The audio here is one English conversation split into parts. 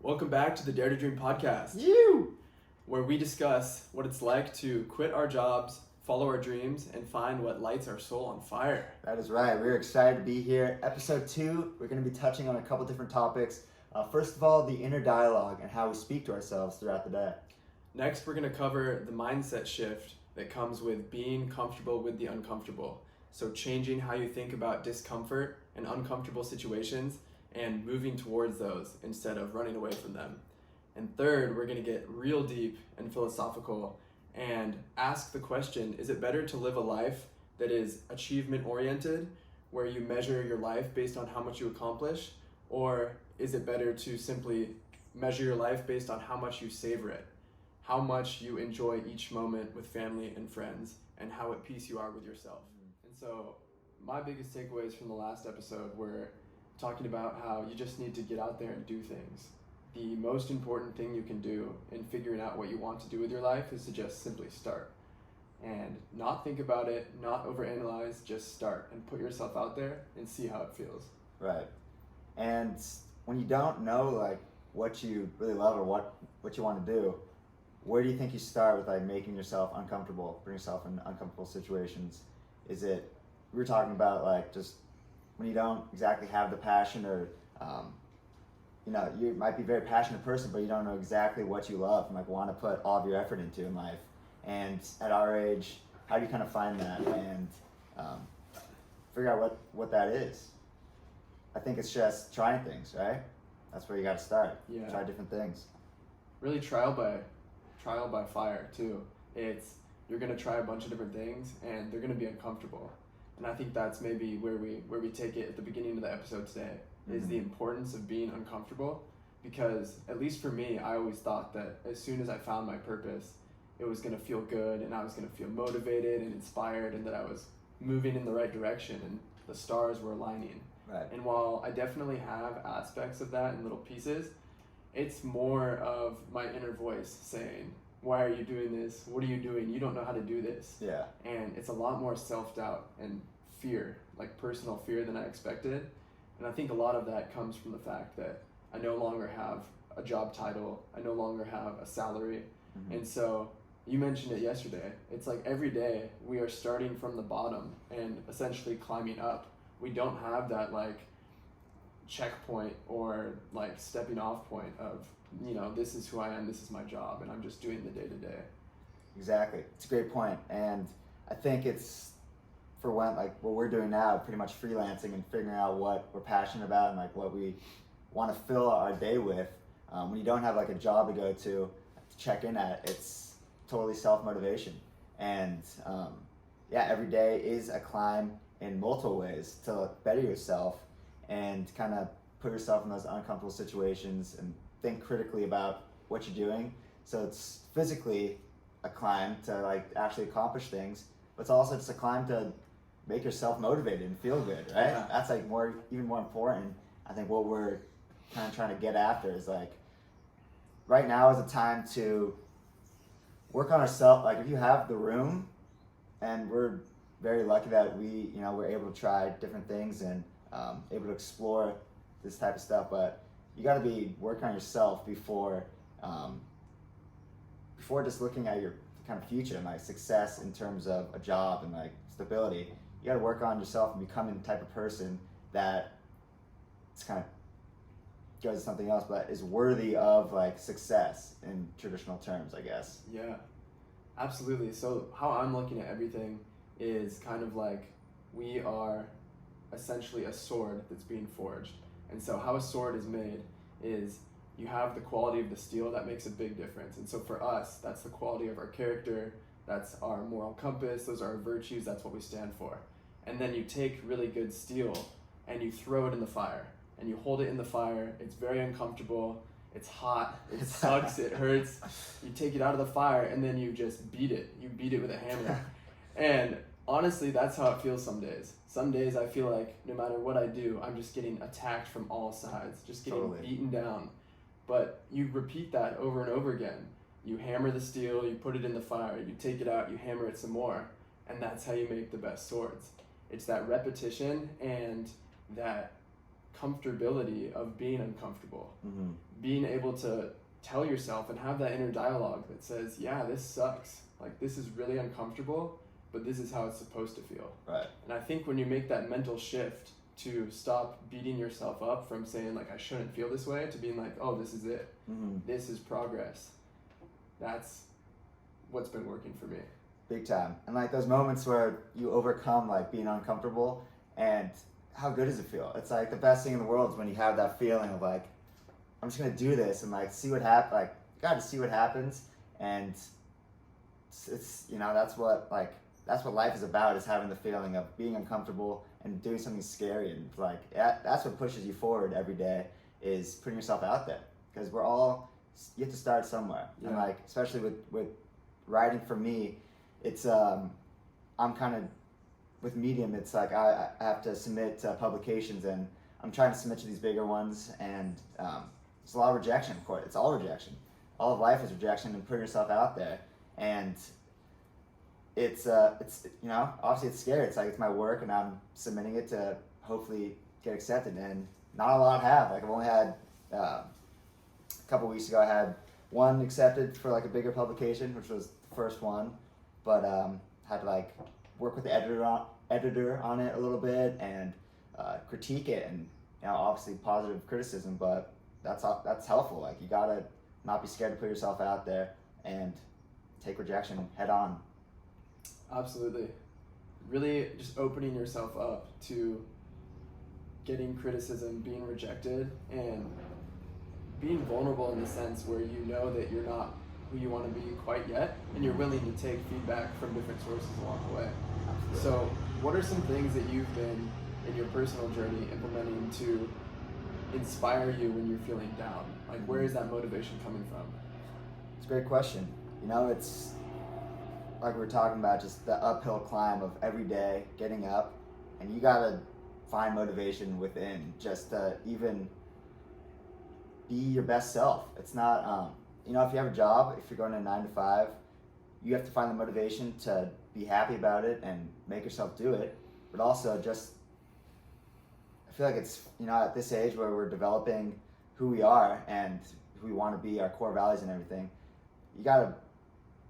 Welcome back to the Dare to Dream podcast, where we discuss what it's like to quit our jobs, follow our dreams, and find what lights our soul on fire. That is right. We're excited to be here. Episode 2, we're going to be touching on a couple different topics. First of all, the inner dialogue and how we speak to ourselves throughout the day. Next, we're going to cover the mindset shift that comes with being comfortable with the uncomfortable. So changing how you think about discomfort and uncomfortable situations and moving towards those instead of running away from them. And third, we're going to get real deep and philosophical and ask the question, is it better to live a life that is achievement oriented, where you measure your life based on how much you accomplish, or is it better to simply measure your life based on how much you savor it, how much you enjoy each moment with family and friends, and how at peace you are with yourself? And so my biggest takeaways from the last episode were talking about how you just need to get out there and do things. The most important thing you can do in figuring out what you want to do with your life is to just simply start and not think about it, not overanalyze, just start and put yourself out there and see how it feels. Right. And when you don't know like what you really love or what you want to do, where do you think you start with like making yourself uncomfortable, putting yourself in uncomfortable situations? Is it, we were talking about like just when you don't exactly have the passion or you might be a very passionate person, but you don't know exactly what you love and like want to put all of your effort into in life. And at our age, how do you kind of find that and figure out what that is? I think it's just trying things, right? That's where you got to start. Yeah. Try different things. Really trial by fire too. You're gonna try a bunch of different things and they're gonna be uncomfortable. And I think that's maybe where we take it at the beginning of the episode today, is the importance of being uncomfortable. Because at least for me, I always thought that as soon as I found my purpose, it was gonna feel good and I was gonna feel motivated and inspired and that I was moving in the right direction and the stars were aligning. Right. And while I definitely have aspects of that in little pieces, it's more of my inner voice saying, why are you doing this? What are you doing? You don't know how to do this. Yeah. And it's a lot more self-doubt and fear, like personal fear than I expected. And I think a lot of that comes from the fact that I no longer have a job title. I no longer have a salary. And so you mentioned it yesterday. It's like every day we are starting from the bottom and essentially climbing up. We don't have that like checkpoint or like stepping off point of, this is who I am, this is my job, and I'm just doing the day to day. Exactly. It's a great point. And I think it's for what we're doing now, pretty much freelancing and figuring out what we're passionate about and like what we want to fill our day with. When you don't have like a job to go to check in at, it's totally self-motivation. And every day is a climb in multiple ways to better yourself and kind of put yourself in those uncomfortable situations and think critically about what you're doing. So it's physically a climb to like actually accomplish things, but it's also just a climb to make yourself motivated and feel good, right? Yeah. That's like even more important. I think what we're kind of trying to get after is like, right now is a time to work on ourselves. Like if you have the room, and we're very lucky that we're able to try different things and able to explore this type of stuff, but you got to be working on yourself before just looking at your kind of future and like success in terms of a job and like stability. You got to work on yourself and becoming the type of person that it's kind of goes to something else, but is worthy of like success in traditional terms, I guess. Yeah, absolutely. So how I'm looking at everything is kind of like we are essentially a sword that's being forged. And so how a sword is made is you have the quality of the steel that makes a big difference. And so for us, that's the quality of our character, that's our moral compass, those are our virtues, that's what we stand for. And then you take really good steel and you throw it in the fire and you hold it in the fire. It's very uncomfortable, it's hot, it sucks, it hurts. You take it out of the fire and then you just beat it. You beat it with a hammer. And honestly, that's how it feels some days. Some days I feel like no matter what I do, I'm just getting attacked from all sides, just getting beaten down. But you repeat that over and over again. You hammer the steel, you put it in the fire, you take it out, you hammer it some more, and that's how you make the best swords. It's that repetition and that comfortability of being uncomfortable. Mm-hmm. Being able to tell yourself and have that inner dialogue that says, yeah, this sucks. Like, this is really uncomfortable, but this is how it's supposed to feel. Right. And I think when you make that mental shift to stop beating yourself up from saying, like, I shouldn't feel this way, to being like, oh, this is it. Mm-hmm. This is progress. That's what's been working for me. Big time. And like those moments where you overcome like being uncomfortable, and how good does it feel? It's like the best thing in the world is when you have that feeling of like, I'm just gonna do this and like see what happens. Like, you gotta see what happens, and it's you know that's what life is about, is having the feeling of being uncomfortable and doing something scary, and like that's what pushes you forward every day, is putting yourself out there, because you have to start somewhere. Yeah. And like especially with writing, for me, it's I'm kind of with Medium, it's like I have to submit to publications, and I'm trying to submit to these bigger ones, and it's a lot of rejection. Of course, it's all rejection. All of life is rejection, and putting yourself out there, and it's you know, obviously it's scary. It's like it's my work, and I'm submitting it to hopefully get accepted, and not a lot have. Like I've only had a couple weeks ago I had one accepted for like a bigger publication, which was the first one, but had to like work with the editor on it a little bit, and critique it, and you know, obviously positive criticism, but that's helpful. Like you gotta not be scared to put yourself out there and take rejection head on. Absolutely. Really just opening yourself up to getting criticism, being rejected, and being vulnerable in the sense where you know that you're not who you want to be quite yet, and you're willing to take feedback from different sources along the way. Absolutely. So what are some things that you've been in your personal journey implementing to inspire you when you're feeling down? Like, where is that motivation coming from? It's a great question. You know, it's like we were talking about, just the uphill climb of every day getting up, and you gotta find motivation within just to even be your best self. It's not, you know, if you have a job, if you're going to 9 to 5, you have to find the motivation to be happy about it and make yourself do it. But also just, I feel like it's, you know, at this age where we're developing who we are and who we want to be, our core values and everything, you got to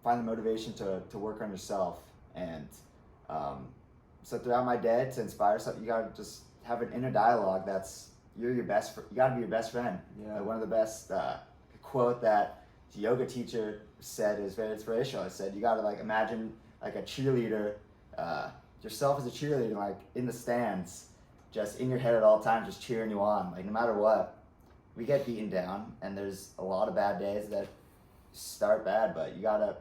find the motivation to work on yourself. And so throughout my day, to inspire yourself, you got to just have an inner dialogue that's, you got to be your best friend. Yeah. One of the best quote that the yoga teacher said is very inspirational. It said, you got to like imagine like a cheerleader, yourself as a cheerleader, like in the stands, just in your head at all times, just cheering you on. Like no matter what, we get beaten down, and there's a lot of bad days that start bad, but you gotta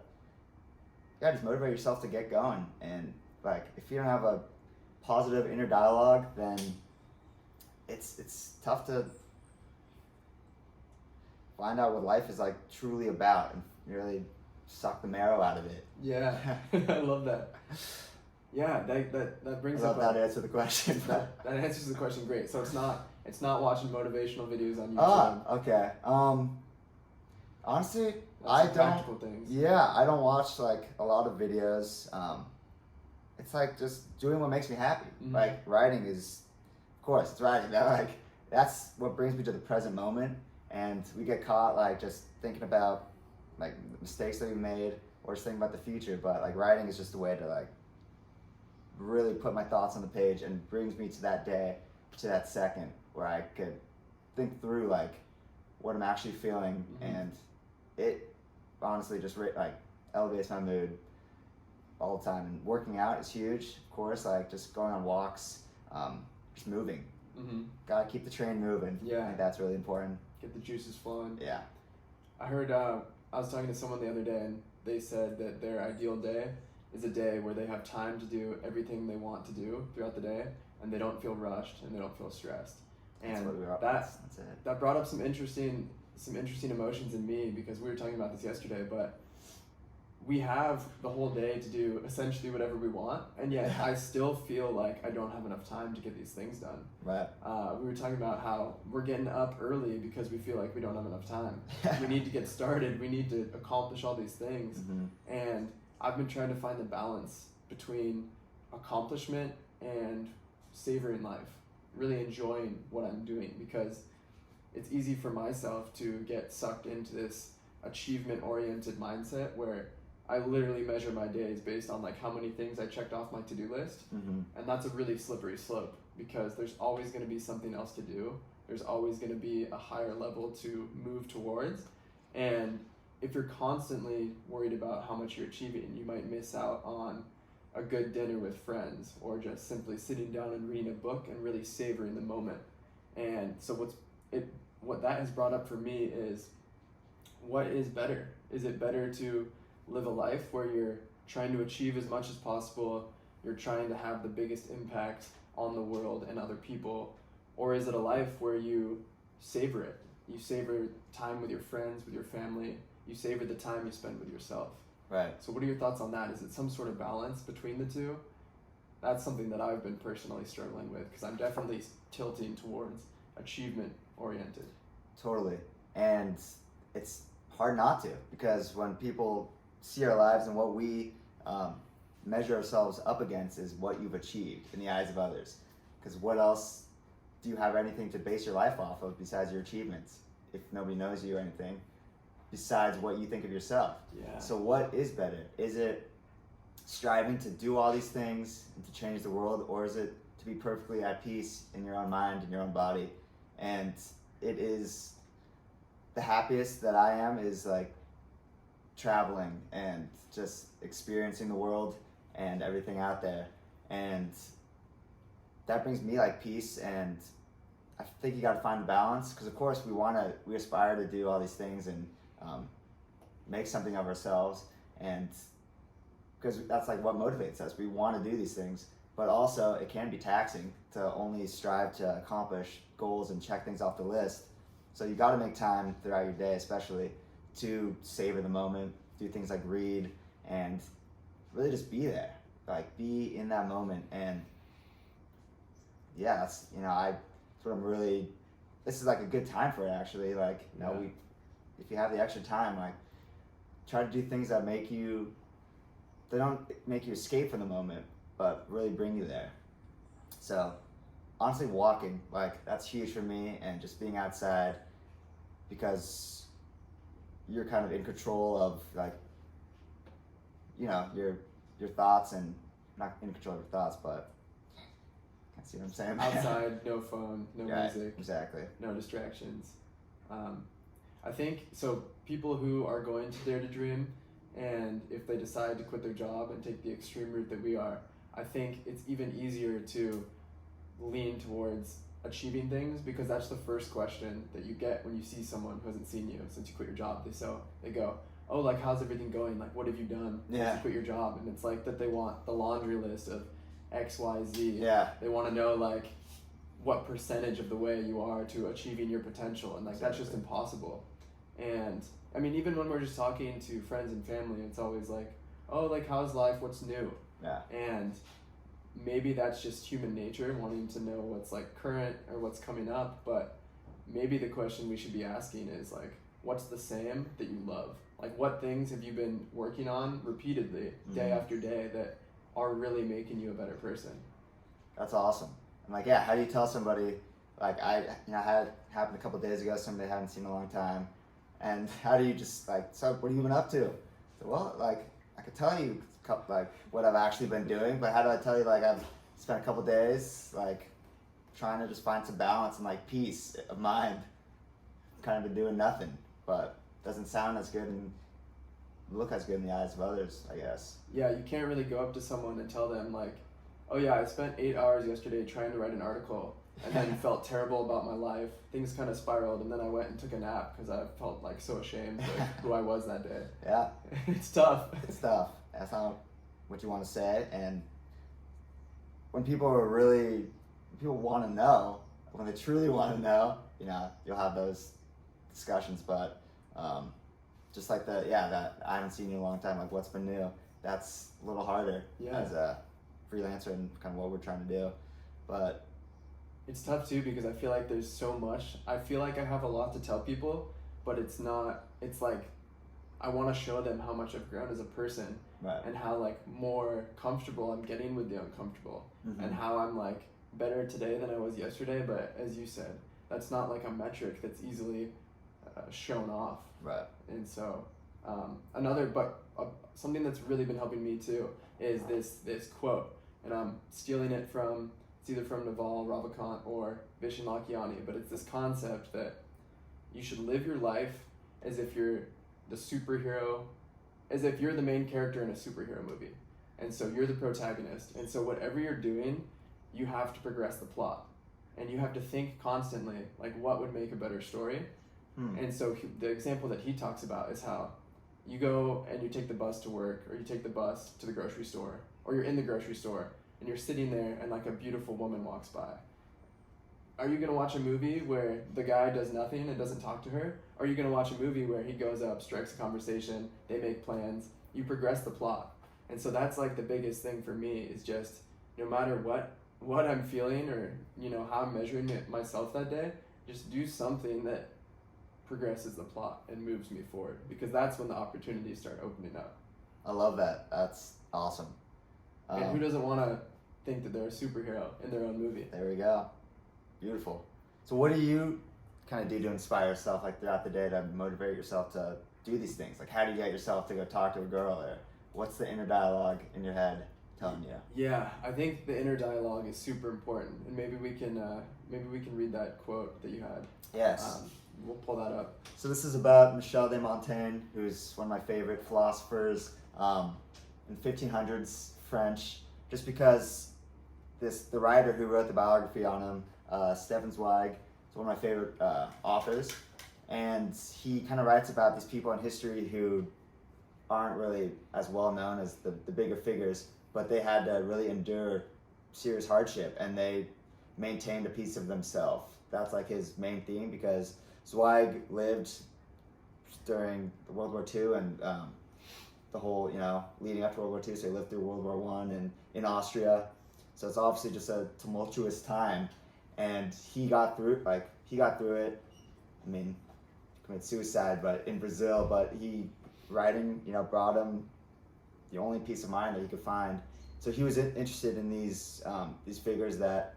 just motivate yourself to get going. And like if you don't have a positive inner dialogue, then it's tough to find out what life is like truly about and really suck the marrow out of it. Yeah, I love that. Yeah, that brings I up love that answer the question. that answers the question great. So it's not watching motivational videos on YouTube. Oh, okay. Honestly, That's some practical things. Yeah, I don't watch like a lot of videos. It's like just doing what makes me happy. Mm-hmm. Like writing is, of course, it's writing. That's what brings me to the present moment. And we get caught like just thinking about like mistakes that we made, or just thinking about the future. But like writing is just a way to like really put my thoughts on the page, and brings me to that day, to that second where I could think through like what I'm actually feeling. Mm-hmm. And it honestly just like elevates my mood all the time. And working out is huge, of course, like just going on walks, just moving. Mm-hmm. Gotta keep the train moving. Yeah. I think that's really important. Get the juices flowing. Yeah. I heard, I was talking to someone the other day, and they said that their ideal day is a day where they have time to do everything they want to do throughout the day, and they don't feel rushed and they don't feel stressed. And that's it. That brought up some interesting emotions in me, because we were talking about this yesterday, but we have the whole day to do essentially whatever we want, and yet I still feel like I don't have enough time to get these things done. Right. We were talking about how we're getting up early because we feel like we don't have enough time. We need to get started. We need to accomplish all these things. Mm-hmm. And I've been trying to find the balance between accomplishment and savoring life. really enjoying what I'm doing, because it's easy for myself to get sucked into this achievement-oriented mindset where I literally measure my days based on like how many things I checked off my to-do list. And that's a really slippery slope, because there's always going to be something else to do. There's always going to be a higher level to move towards. And if you're constantly worried about how much you're achieving, you might miss out on a good dinner with friends, or just simply sitting down and reading a book and really savoring the moment. And so what that has brought up for me is, what is better? Is it better to live a life where you're trying to achieve as much as possible, you're trying to have the biggest impact on the world and other people, or is it a life where you savor it? You savor time with your friends, with your family, you savor the time you spend with yourself. Right. So what are your thoughts on that? Is it some sort of balance between the two? That's something that I've been personally struggling with, because I'm definitely tilting towards achievement oriented. Totally. And it's hard not to, because when people see our lives and what we measure ourselves up against is what you've achieved in the eyes of others. Because what else do you have anything to base your life off of besides your achievements, if nobody knows you or anything, besides what you think of yourself? Yeah. So what is better? Is it striving to do all these things and to change the world, or is it to be perfectly at peace in your own mind and your own body? And it is the happiest that I am is like traveling and just experiencing the world and everything out there, and that brings me like peace. And I think you got to find a balance, because of course we aspire to do all these things and make something of ourselves, and because that's like what motivates us. We want to do these things, but also it can be taxing to only strive to accomplish goals and check things off the list. So you got to make time throughout your day, especially, to savor the moment, do things like read, and really just be there, like be in that moment. And yeah, that's, this is like a good time for it, actually. Like, if you have the extra time, like try to do things that they don't make you escape from the moment, but really bring you there. So honestly, walking, like that's huge for me, and just being outside, because you're kind of in control of like, your thoughts, and not in control of your thoughts, but can't see what I'm saying. Outside, no phone, no music, exactly, no distractions. I think so. People who are going to Dare to Dream, and if they decide to quit their job and take the extreme route that we are, I think it's even easier to lean towards achieving things, because that's the first question that you get when you see someone who hasn't seen you since you quit your job. They go, oh, like, how's everything going? Like, what have you done since you quit your job? And it's like that they want the laundry list of X, Y, Z. Yeah. They want to know like what percentage of the way you are to achieving your potential, and like that's just impossible. And I mean, even when we're just talking to friends and family, it's always like, oh, like, how's life? What's new? Yeah. And maybe that's just human nature, wanting to know what's like current or what's coming up. But maybe the question we should be asking is like, what's the same that you love? Like, what things have you been working on repeatedly, day after day, that are really making you a better person? That's awesome. And like, how do you tell somebody, like I had it happen a couple of days ago, somebody I hadn't seen in a long time, and how do you just like, so what have you been up to? So, well, like, I could tell you like what I've actually been doing, but how do I tell you, like, I've spent a couple of days like trying to just find some balance and like peace of mind, kind of been doing nothing, but doesn't sound as good and look as good in the eyes of others, I guess. Yeah, you can't really go up to someone and tell them like, oh yeah, I spent 8 hours yesterday trying to write an article, and then felt terrible about my life. Things kind of spiraled, and then I went and took a nap because I felt like so ashamed of who I was that day. Yeah. It's tough. It's tough. That's not what you want to say. And when people want to know, when they truly want to know, you'll have those discussions. But just like that I haven't seen you in a long time, like what's been new, that's a little harder as a freelancer and kind of what we're trying to do. But it's tough too, because I feel like there's so much. I feel like I have a lot to tell people, but it's like I want to show them how much I've grown as a person, right, and how like more comfortable I'm getting with the uncomfortable, and how I'm like better today than I was yesterday, but as you said, that's not like a metric that's easily shown off. Right. And so something that's really been helping me too is this quote, and I'm stealing it from, it's either from Naval Ravikant or Vishen Lakhiani, but it's this concept that you should live your life as if you're the superhero, as if you're the main character in a superhero movie. And so you're the protagonist. And so whatever you're doing, you have to progress the plot. And you have to think constantly, like, what would make a better story? And so the example that he talks about is how you go and you take the bus to work, or you take the bus to the grocery store, or you're in the grocery store, and you're sitting there and like a beautiful woman walks by. Are you going to watch a movie where the guy does nothing and doesn't talk to her? Or are you going to watch a movie where he goes up, strikes a conversation, they make plans, you progress the plot? And so that's like the biggest thing for me, is just no matter what I'm feeling, or how I'm measuring myself that day, just do something that progresses the plot and moves me forward, because that's when the opportunities start opening up. I love that. That's awesome. And who doesn't want to think that they're a superhero in their own movie? There we go. Beautiful. So what do you kind of do to inspire yourself, like throughout the day, to motivate yourself to do these things? Like, how do you get yourself to go talk to a girl, or what's the inner dialogue in your head telling you? Yeah, I think the inner dialogue is super important, and maybe we can read that quote that you had. Yes. We'll pull that up. So this is about Michel de Montaigne, who's one of my favorite philosophers, in 1500s French, just because the writer who wrote the biography on him, Stefan Zweig, is one of my favorite authors, and he kind of writes about these people in history who aren't really as well known as the bigger figures, but they had to really endure serious hardship, and they maintained a piece of themselves. That's like his main theme, because Zweig lived during World War II and the whole, leading up to World War II, so he lived through World War I and in Austria. So it's obviously just a tumultuous time, and he got through it. I mean, committed suicide, but in Brazil. But writing, brought him the only peace of mind that he could find. So he was interested in these figures that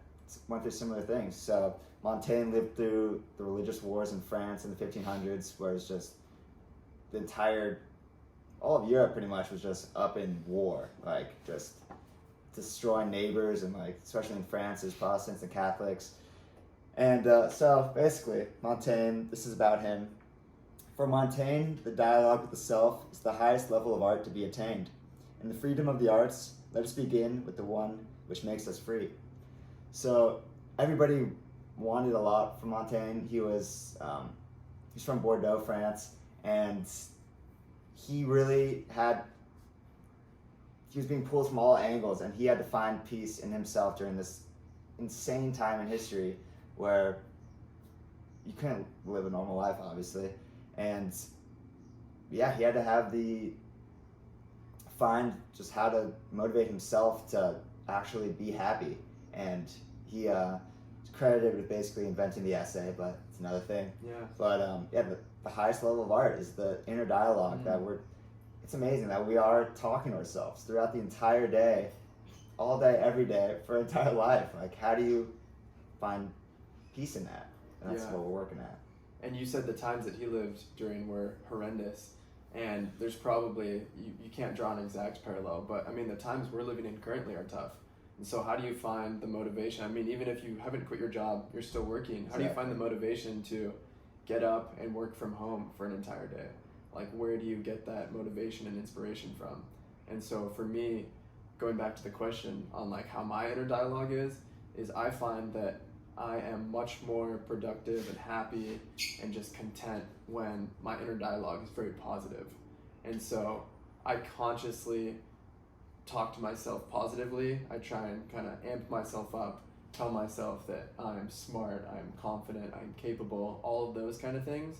went through similar things. So Montaigne lived through the religious wars in France in the 1500s, where it's just all of Europe pretty much was just up in war, like just destroying neighbors, and like especially in France there's Protestants and Catholics. And so basically Montaigne, this is about him. For Montaigne, the dialogue with the self is the highest level of art to be attained. In the freedom of the arts, let us begin with the one which makes us free. So everybody wanted a lot from Montaigne. He's from Bordeaux, France, and he was being pulled from all angles, and he had to find peace in himself during this insane time in history where you couldn't live a normal life, obviously. And yeah, he had to find just how to motivate himself to actually be happy. And he is credited with basically inventing the essay, but it's another thing. Yeah. But the highest level of art is the inner dialogue that it's amazing that we are talking to ourselves throughout the entire day, all day, every day, for our entire life. Like, how do you find peace in that? And that's what we're working at. And you said the times that he lived during were horrendous, and there's probably, you can't draw an exact parallel, but I mean, the times we're living in currently are tough. And so how do you find the motivation? I mean, even if you haven't quit your job, you're still working. How do you find the motivation to get up and work from home for an entire day? Like, where do you get that motivation and inspiration from? And so for me, going back to the question on like how my inner dialogue is I find that I am much more productive and happy and just content when my inner dialogue is very positive. And so I consciously talk to myself positively. I try and kind of amp myself up, tell myself that I'm smart, I'm confident, I'm capable, all of those kind of things,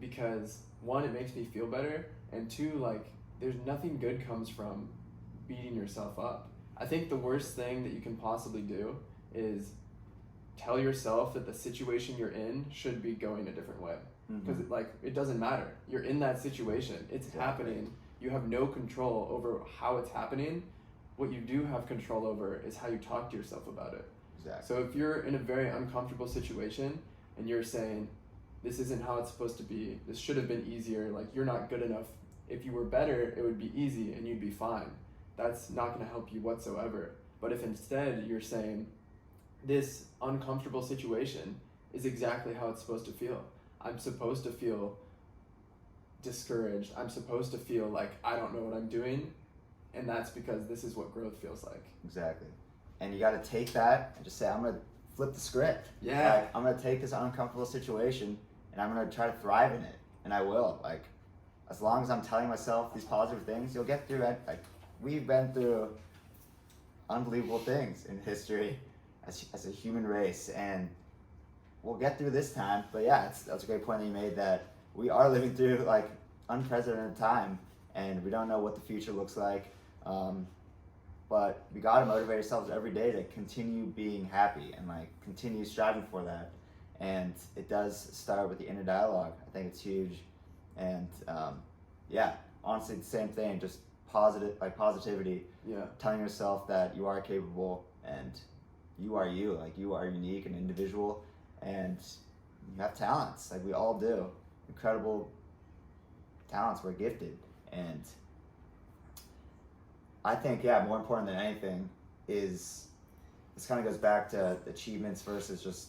because one, it makes me feel better, and two, like, there's nothing good comes from beating yourself up. I think the worst thing that you can possibly do is tell yourself that the situation you're in should be going a different way, because it doesn't matter. You're in that situation, it's happening. You have no control over how it's happening. What you do have control over is how you talk to yourself about it. Exactly. So if you're in a very uncomfortable situation and you're saying, this isn't how it's supposed to be, this should have been easier, like you're not good enough. If you were better, it would be easy and you'd be fine. That's not going to help you whatsoever. But if instead you're saying, this uncomfortable situation is exactly how it's supposed to feel. I'm supposed to feel discouraged. I'm supposed to feel like I don't know what I'm doing. And that's because this is what growth feels like. Exactly. And you got to take that and just say, I'm going to flip the script. Yeah. Like, I'm going to take this uncomfortable situation and I'm going to try to thrive in it. And I will. Like, as long as I'm telling myself these positive things, you'll get through it. Like, we've been through unbelievable things in history as a human race. And we'll get through this time. But yeah, that's a great point that you made, that we are living through like unprecedented time and we don't know what the future looks like. But we gotta motivate ourselves every day to continue being happy and like continue striving for that. And it does start with the inner dialogue. I think it's huge. And yeah, honestly, the same thing. Just positivity. Yeah. Telling yourself that you are capable and you are you. Like, you are unique and individual, and you have talents. Like, we all do. Incredible talents. We're gifted. And I think, yeah, more important than anything is, this kind of goes back to achievements versus just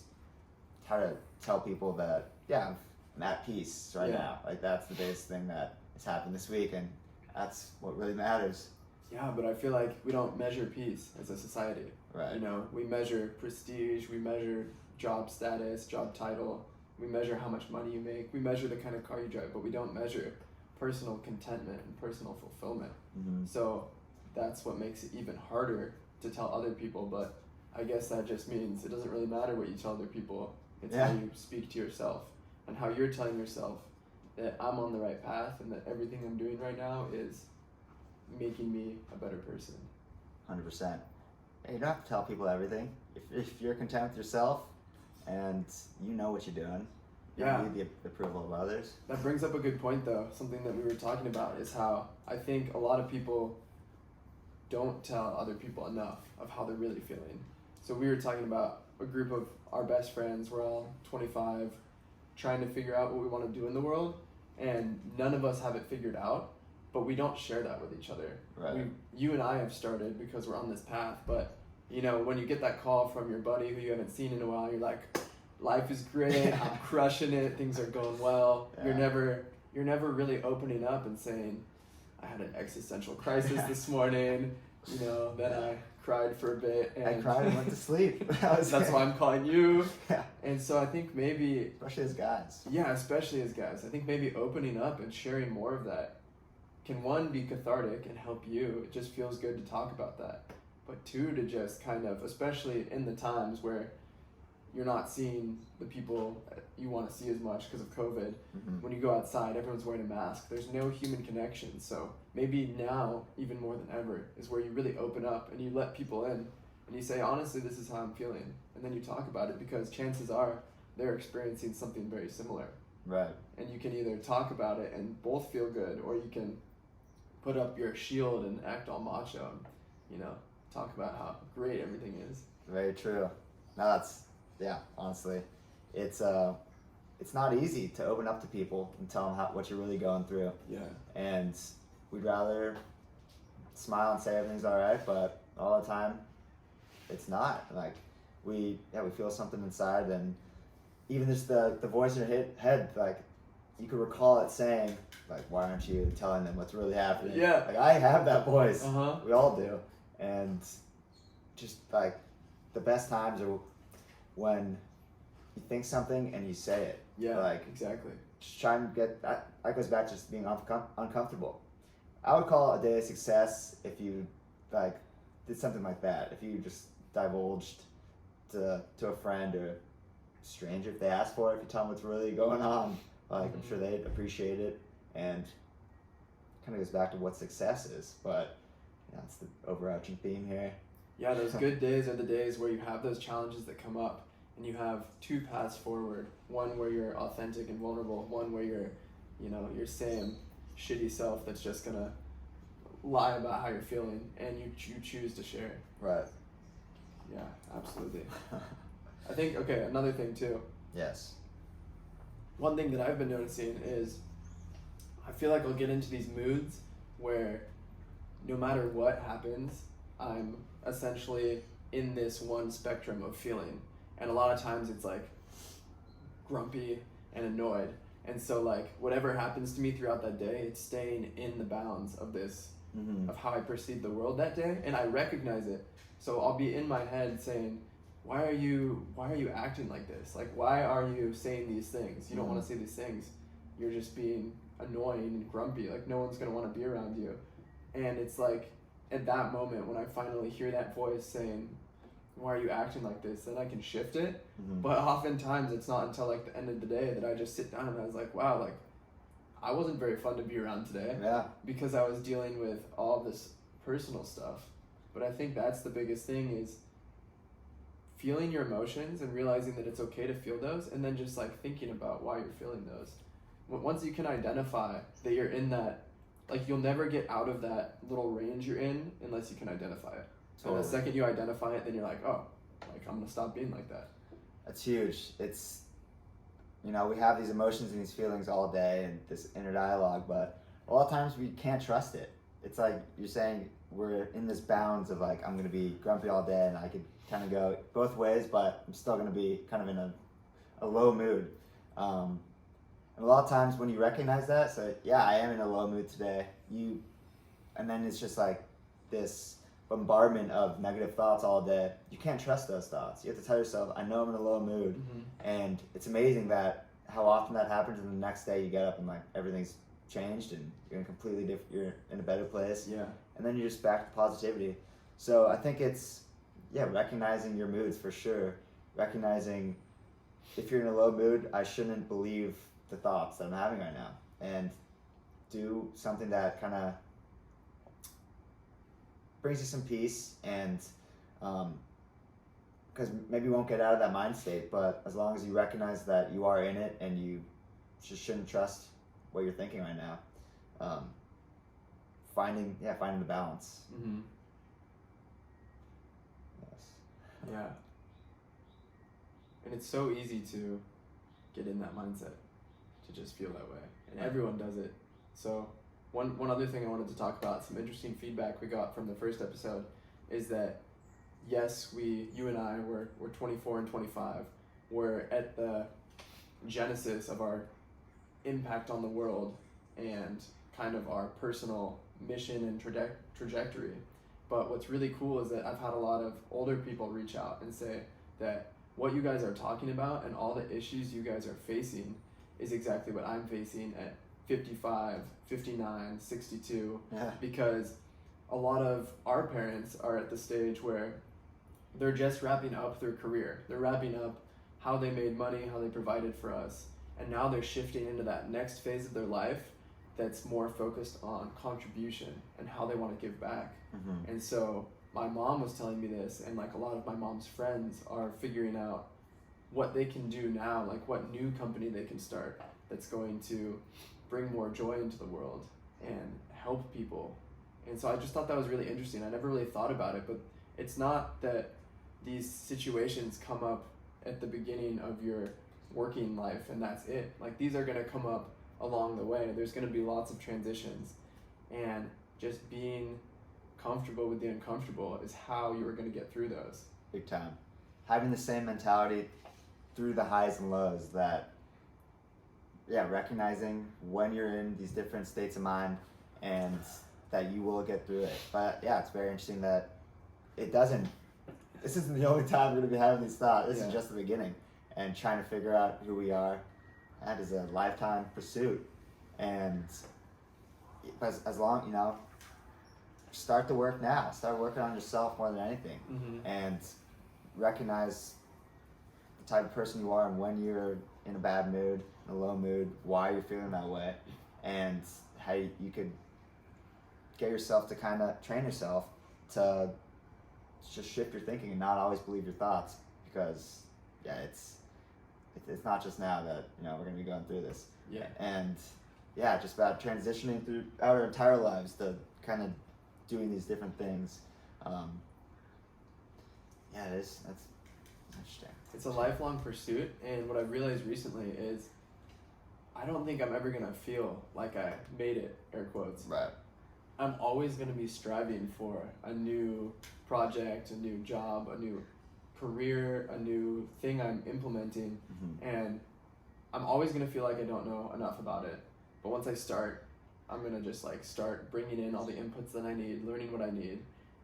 how to tell people that, yeah, I'm at peace right now. Like, that's the biggest thing that has happened this week, and that's what really matters. Yeah, but I feel like we don't measure peace as a society. Right. You know, we measure prestige, we measure job status, job title, we measure how much money you make, we measure the kind of car you drive, but we don't measure personal contentment and personal fulfillment. Mm-hmm. So that's what makes it even harder to tell other people, but I guess that just means it doesn't really matter what you tell other people. It's how you speak to yourself and how you're telling yourself that I'm on the right path and that everything I'm doing right now is making me a better person. 100%. You don't have to tell people everything. If you're content with yourself and you know what you're doing, you don't need the approval of others. That brings up a good point, though. Something that we were talking about is how I think a lot of people don't tell other people enough of how they're really feeling. So we were talking about a group of our best friends. We're all 25, trying to figure out what we want to do in the world, and none of us have it figured out, but we don't share that with each other. Right. You and I have started because we're on this path, but you know, when you get that call from your buddy who you haven't seen in a while, you're like, life is great, I'm crushing it, things are going well. Yeah. You're never really opening up and saying, I had an existential crisis this morning, you know, then I cried for a bit. And I cried and went to sleep. That's why I'm calling you. Yeah. And so I think maybe... Especially as guys. Yeah, especially as guys. I think maybe opening up and sharing more of that can, one, be cathartic and help you. It just feels good to talk about that. But two, to just kind of, especially in the times where you're not seeing the people you want to see as much because of COVID. Mm-hmm. When you go outside, everyone's wearing a mask. There's no human connection. So maybe now, even more than ever, is where you really open up and you let people in and you say, honestly, this is how I'm feeling. And then you talk about it, because chances are they're experiencing something very similar. Right. And you can either talk about it and both feel good, or you can put up your shield and act all macho and, you know, talk about how great everything is. Very true. No, that's... Yeah, honestly, it's not easy to open up to people and tell them what you're really going through. Yeah. And we'd rather smile and say everything's all right, but all the time, it's not. Like, we feel something inside, and even just the voice in your head, like, you could recall it saying, like, why aren't you telling them what's really happening? Yeah. Like, I have that voice. Uh-huh. We all do. And just, like, the best times are when you think something and you say it. Yeah, like, exactly. Just try and get that goes back to just being uncomfortable. I would call a day a success if you like did something like that. If you just divulged to a friend or stranger, if they ask for it, if you tell them what's really going on, like, I'm sure they'd appreciate it. And it kind of goes back to what success is, but that's the overarching theme here. Yeah, those good days are the days where you have those challenges that come up and you have two paths forward. One where you're authentic and vulnerable, one where you're, you know, your same shitty self that's just gonna lie about how you're feeling, and you choose to share. Right. Yeah, absolutely. I think, okay, another thing too. Yes. One thing that I've been noticing is I feel like I'll get into these moods where no matter what happens, I'm essentially in this one spectrum of feeling. And a lot of times it's like grumpy and annoyed. And so like whatever happens to me throughout that day, it's staying in the bounds of this, of how I perceive the world that day. And I recognize it. So I'll be in my head saying, why are you acting like this? Like, why are you saying these things? You don't want to say these things. You're just being annoying and grumpy. Like, no one's going to want to be around you. And it's like, at that moment, when I finally hear that voice saying, why are you acting like this? Then I can shift it. But oftentimes, it's not until, like, the end of the day that I just sit down and I was like, wow, like, I wasn't very fun to be around today. Yeah. Because I was dealing with all this personal stuff. But I think that's the biggest thing is feeling your emotions and realizing that it's okay to feel those, and then just like thinking about why you're feeling those. Once you can identify that you're in that, like you'll never get out of that little range you're in unless you can identify it. Totally. And the second you identify it, then you're like, oh, like I'm gonna stop being like that. That's huge. It's, you know, we have these emotions and these feelings all day and this inner dialogue, but a lot of times we can't trust it. It's like you're saying, we're in this bounds of like, I'm gonna be grumpy all day and I could kind of go both ways, but I'm still going to be kind of in a low mood. And a lot of times when you recognize that, so yeah, I am in a low mood today, and then it's just like this bombardment of negative thoughts all day. You can't trust those thoughts. You have to tell yourself, I know I'm in a low mood. And it's amazing that how often that happens, and the next day you get up and like everything's changed and you're in a completely different, you're in a better place. Yeah. And then you're just back to positivity. So I think it's, recognizing your moods for sure. Recognizing if you're in a low mood, I shouldn't believe the thoughts that I'm having right now. And do something that kind of brings you some peace, and because maybe you won't get out of that mind state, but as long as you recognize that you are in it and you just shouldn't trust what you're thinking right now, finding the balance. Yeah. And it's so easy to get in that mindset, to just feel that way. And everyone does it. So one other thing I wanted to talk about, some interesting feedback we got from the first episode, is that yes, you and I, we're 24 and 25. We're at the genesis of our impact on the world and kind of our personal mission and trajectory. But what's really cool is that I've had a lot of older people reach out and say that what you guys are talking about and all the issues you guys are facing is exactly what I'm facing at 55, 59, 62, because a lot of our parents are at the stage where they're just wrapping up their career. They're wrapping up how they made money, how they provided for us, and now they're shifting into that next phase of their life that's more focused on contribution and how they want to give back. And so my mom was telling me this, and like a lot of my mom's friends are figuring out what they can do now, like what new company they can start that's going to bring more joy into the world and help people. And so I just thought that was really interesting. I never really thought about it, but it's not that these situations come up at the beginning of your working life and that's it. Like these are going to come up along the way. There's going to be lots of transitions, and just being comfortable with the uncomfortable is how you are going to get through those. Big time. Having the same mentality through the highs and lows, that recognizing when you're in these different states of mind and that you will get through it. But it's very interesting that this isn't the only time we're going to be having these thoughts. This is just the beginning, and trying to figure out who we are. That is a lifetime pursuit. And as long, start the work now. Start working on yourself more than anything. And recognize the type of person you are and when you're in a bad mood, in a low mood, why you're feeling that way, and how you could get yourself to kind of train yourself to just shift your thinking and not always believe your thoughts, because it's not just now that we're going to be going through this. And just about transitioning through our entire lives to kind of doing these different things. Yeah, it is. That's interesting. It's a lifelong pursuit, and what I've realized recently is I don't think I'm ever gonna feel like I made it, air quotes. Right. I'm always gonna be striving for a new project, a new job, a new career, a new thing I'm implementing, and I'm always gonna feel like I don't know enough about it. But once I start, I'm gonna just like start bringing in all the inputs that I need, learning what I need.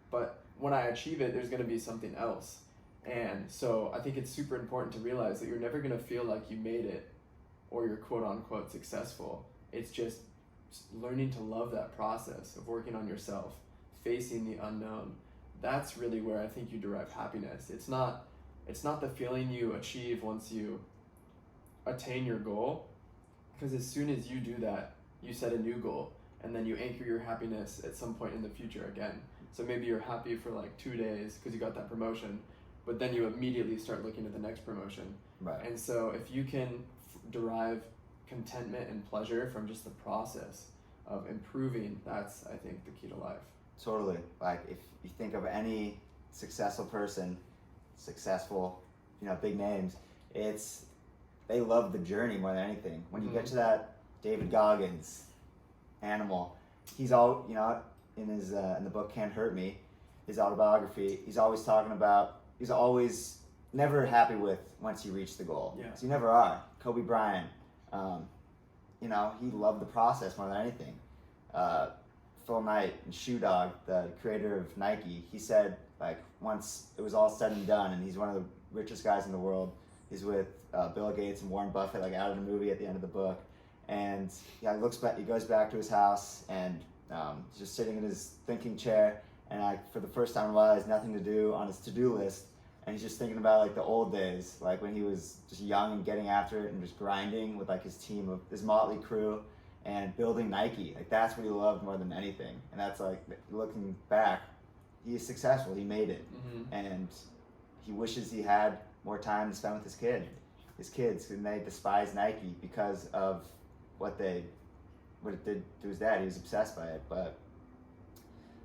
But when I achieve it, there's gonna be something else. And so I think it's super important to realize that you're never gonna feel like you made it or you're quote unquote successful. It's just learning to love that process of working on yourself, facing the unknown. That's really where I think you derive happiness. It's not the feeling you achieve once you attain your goal, because as soon as you do that, you set a new goal, and then you anchor your happiness at some point in the future again. So maybe you're happy for like 2 days because you got that promotion, but then you immediately start looking at the next promotion. Right. And so if you can derive contentment and pleasure from just the process of improving, that's, I think, the key to life. Totally. Like if you think of any successful person, big names, they love the journey more than anything. When you get to that David Goggins animal, he's all, in his in the book Can't Hurt Me, his autobiography, he's always talking about, he's always never happy with once you reach the goal. Yeah. So you never are. Kobe Bryant, he loved the process more than anything. Phil Knight and Shoe Dog, the creator of Nike, he said, like, once it was all said and done, and he's one of the richest guys in the world, he's with Bill Gates and Warren Buffett, like out of the movie at the end of the book, and he goes back to his house, and he's just sitting in his thinking chair, and for the first time in a while, he has nothing to do on his to-do list, and he's just thinking about like the old days, like when he was just young and getting after it and just grinding with like his team of his motley crew and building Nike. Like that's what he loved more than anything, and that's like, looking back, he is successful, he made it, and he wishes he had more time to spend with his kids, and they despise Nike because of what it did to his dad. He was obsessed by it. But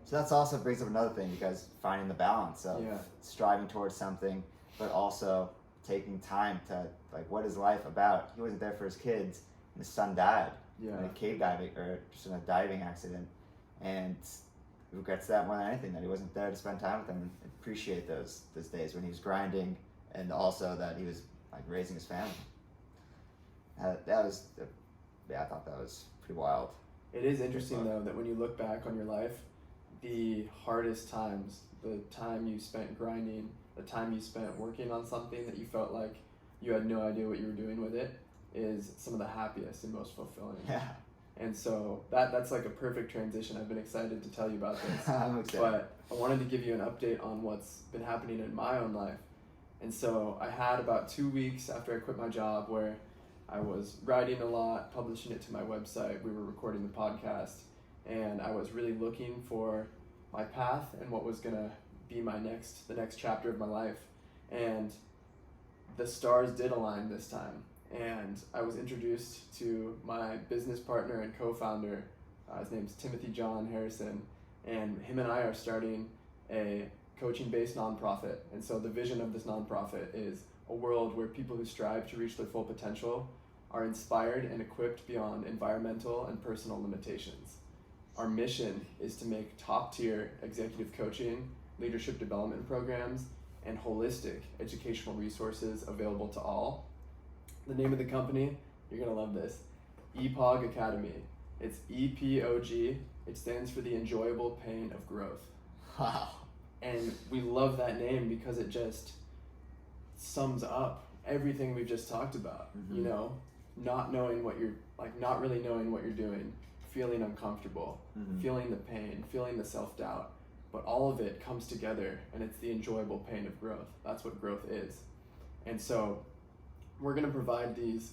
so that's also brings up another thing, because finding the balance of striving towards something, but also taking time to, like, what is life about? He wasn't there for his kids, and his son died in a cave diving, or just in a diving accident, and he regrets that more than anything, that he wasn't there to spend time with them and appreciate those days when he was grinding, and also that he was like raising his family. I thought that was pretty wild. It is interesting though that when you look back on your life, the hardest times, the time you spent grinding, the time you spent working on something that you felt like you had no idea what you were doing with it, is some of the happiest and most fulfilling. Yeah. And so that's like a perfect transition. I've been excited to tell you about this. I'm excited. But I wanted to give you an update on what's been happening in my own life. And so I had about 2 weeks after I quit my job where I was writing a lot, publishing it to my website, we were recording the podcast, and I was really looking for my path and what was gonna be the next chapter of my life. And the stars did align this time. And I was introduced to my business partner and co-founder, his name's Timothy John Harrison, and him and I are starting a coaching-based nonprofit. And so the vision of this nonprofit is a world where people who strive to reach their full potential are inspired and equipped beyond environmental and personal limitations. Our mission is to make top-tier executive coaching, leadership development programs, and holistic educational resources available to all. The name of the company, you're gonna love this, EPOG Academy. It's EPOG. It stands for the Enjoyable Pain of Growth. Wow. And we love that name because it just sums up everything we've just talked about. Mm-hmm. You know, not knowing what you're, like, not really knowing what you're doing, feeling uncomfortable, feeling the pain, feeling the self-doubt, but all of it comes together, and it's the enjoyable pain of growth. That's what growth is. And so we're going to provide these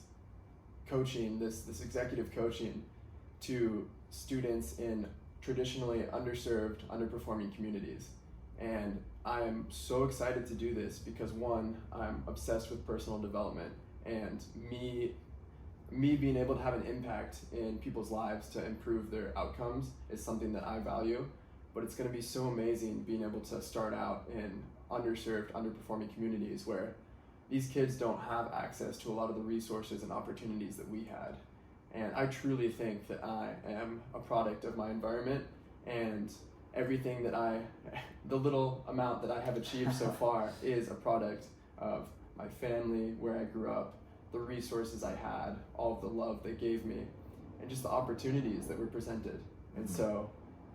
coaching, this executive coaching, to students in traditionally underserved, underperforming communities. And I'm so excited to do this because, one, I'm obsessed with personal development, and me being able to have an impact in people's lives to improve their outcomes is something that I value. But it's going to be so amazing being able to start out in underserved, underperforming communities where these kids don't have access to a lot of the resources and opportunities that we had. And I truly think that I am a product of my environment, and everything that the little amount that I have achieved so far is a product of my family, where I grew up, the resources I had, all of the love they gave me, and just the opportunities that were presented. And so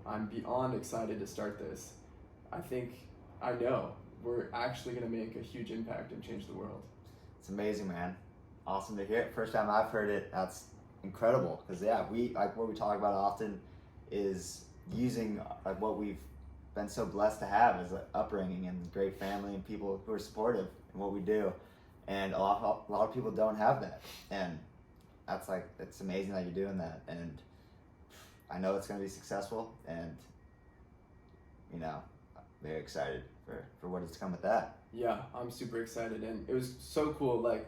I'm beyond excited to start this. I know we're actually going to make a huge impact and change the world. It's amazing, man. Awesome to hear it. First time I've heard it, that's incredible. Because we like what we talk about often is using like what we've been so blessed to have as an upbringing and great family and people who are supportive in what we do. And a lot of people don't have that. And it's amazing that you're doing that. And I know it's going to be successful, and very excited for what is to come with that. Yeah, I'm super excited, and it was so cool. Like,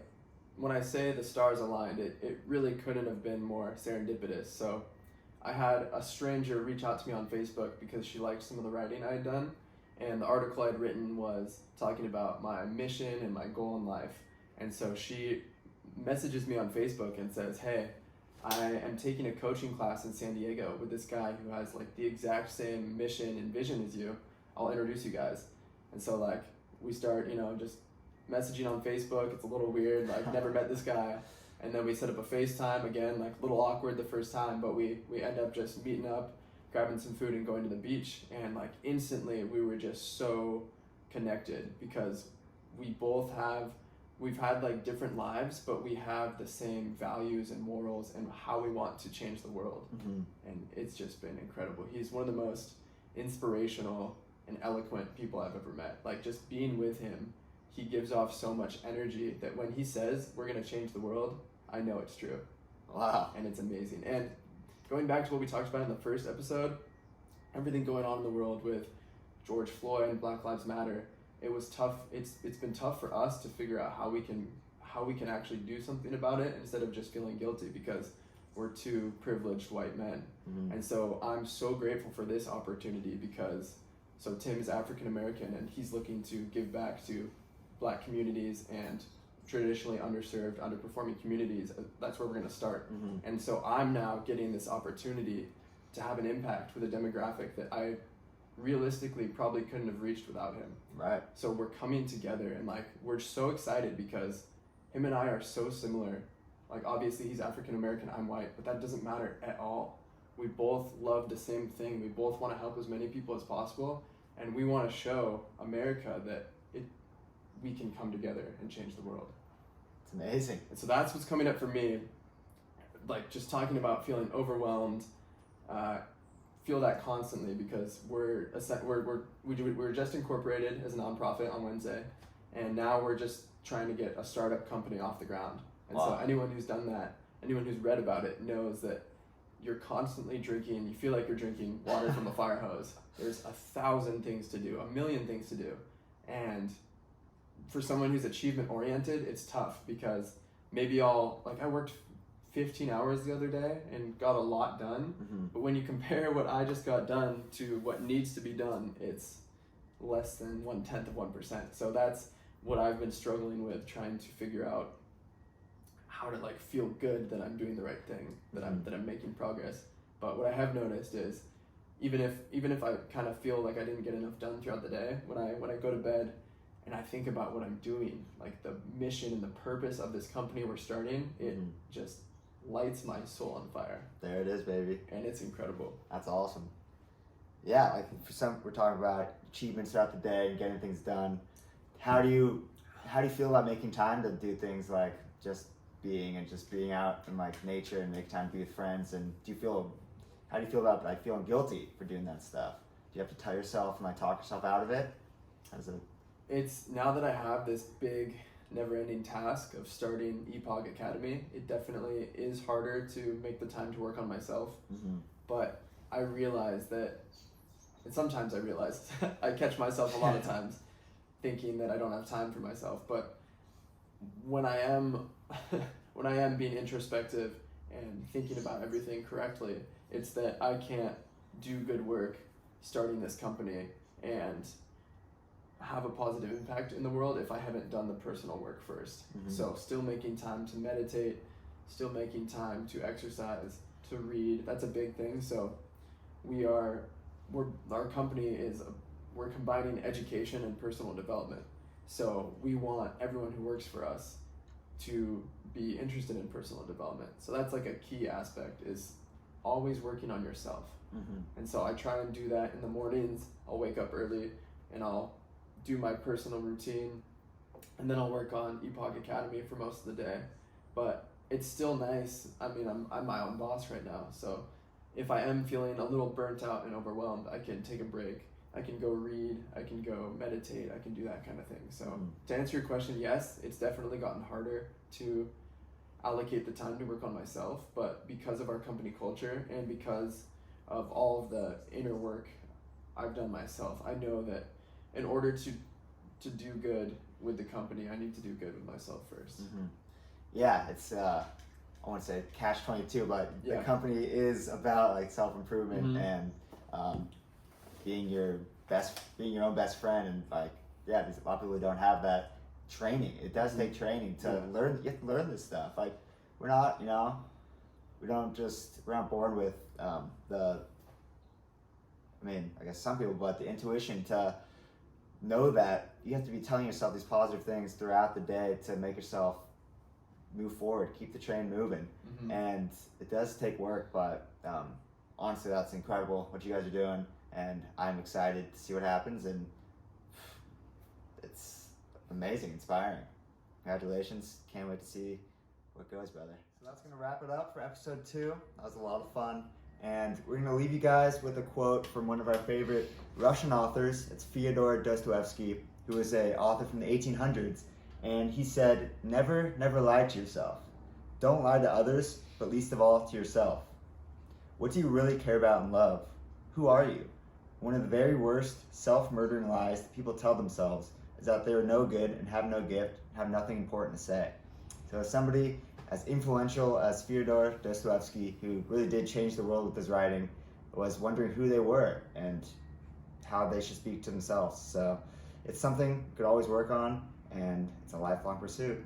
when I say the stars aligned, it really couldn't have been more serendipitous. So I had a stranger reach out to me on Facebook because she liked some of the writing I had done, and the article I'd written was talking about my mission and my goal in life. And so she messages me on Facebook and says, "Hey, I am taking a coaching class in San Diego with this guy who has like the exact same mission and vision as you. I'll introduce you guys." And so like we start, just messaging on Facebook. It's a little weird, like never met this guy. And then we set up a FaceTime again, like a little awkward the first time, but we end up just meeting up, grabbing some food and going to the beach. And like instantly we were just so connected because we've had like different lives, but we have the same values and morals and how we want to change the world. Mm-hmm. And it's just been incredible. He's one of the most inspirational and eloquent people I've ever met. Like just being with him, he gives off so much energy that when he says we're going to change the world, I know it's true. Wow. And it's amazing. And going back to what we talked about in the first episode, everything going on in the world with George Floyd and Black Lives Matter, it was tough. It's been tough for us to figure out how we can actually do something about it instead of just feeling guilty because we're two privileged white men. Mm-hmm. And so I'm so grateful for this opportunity because Tim is African American and he's looking to give back to Black communities and traditionally underserved, underperforming communities. That's where we're going to start. Mm-hmm. And so I'm now getting this opportunity to have an impact with a demographic that I realistically probably couldn't have reached without him. Right. So we're coming together and like we're so excited because him and I are so similar. Like obviously he's African American, I'm white, but that doesn't matter at all. We both love the same thing. We both want to help as many people as possible, and we want to show America that we can come together and change the world. It's amazing. And so that's what's coming up for me. Like just talking about feeling overwhelmed, feel that constantly because we're just incorporated as a nonprofit on Wednesday, and now we're just trying to get a startup company off the ground. And wow. So anyone who's done that, anyone who's read about it knows that you're constantly drinking, you feel like you're drinking water from a fire hose. There's 1,000 things to do, 1,000,000 things to do. And for someone who's achievement oriented, it's tough because maybe I worked 15 hours the other day and got a lot done. Mm-hmm. But when you compare what I just got done to what needs to be done, it's less than 1/10 of 1%. So that's what I've been struggling with, trying to figure out how to like feel good that I'm doing the right thing, that I'm making progress. But what I have noticed is even if I kind of feel like I didn't get enough done throughout the day, when I go to bed and I think about what I'm doing, like the mission and the purpose of this company we're starting, it just lights my soul on fire. There it is, baby. And it's incredible. That's awesome. Yeah, like we're talking about achievements throughout the day and getting things done. How do you feel about making time to do things like just being out in like nature and make time to be with friends? And how do you feel about like feeling guilty for doing that stuff? Do you have to tell yourself and like talk yourself out of it? It's now that I have this big never-ending task of starting EPOG Academy, it definitely is harder to make the time to work on myself. Mm-hmm. But I realize that, and sometimes I realize, I catch myself a lot of times thinking that I don't have time for myself. But when I am being introspective and thinking about everything correctly, it's that I can't do good work starting this company and have a positive impact in the world if I haven't done the personal work first. So still making time to meditate, still making time to exercise, to read. That's a big thing. So our company we're combining education and personal development. So we want everyone who works for us to be interested in personal development. So that's like a key aspect, is always working on yourself. And so I try and do that in the mornings. I'll wake up early and I'll do my personal routine, and then I'll work on Epoch Academy for most of the day. But it's still nice. I mean, I'm my own boss right now, so if I am feeling a little burnt out and overwhelmed, I can take a break. I can go read, I can go meditate, I can do that kind of thing. So to answer your question, yes, it's definitely gotten harder to allocate the time to work on myself, but because of our company culture and because of all of the inner work I've done myself, I know that in order to do good with the company, I need to do good with myself first. Yeah, it's I won't say catch-22, but the company is about like self-improvement and being your own best friend, and like there's a lot of people who don't have that training. It does take training to learn. You have to learn this stuff. Like we're not born with I guess some people, but the intuition to know that you have to be telling yourself these positive things throughout the day to make yourself move forward, keep the train moving. And it does take work, but honestly, that's incredible what you guys are doing, and I'm excited to see what happens, and it's amazing, inspiring. Congratulations. Can't wait to see what goes, brother. So that's going to wrap it up for episode 2. That was a lot of fun. And we're going to leave you guys with a quote from one of our favorite Russian authors. It's Fyodor Dostoevsky, who was an author from the 1800s. And he said, never lie to yourself. Don't lie to others, but least of all to yourself. What do you really care about in love? Who are you? One of the very worst self-murdering lies that people tell themselves is that they are no good and have no gift and have nothing important to say. So as somebody as influential as Fyodor Dostoevsky, who really did change the world with his writing, was wondering who they were and how they should speak to themselves. So it's something you could always work on, and it's a lifelong pursuit.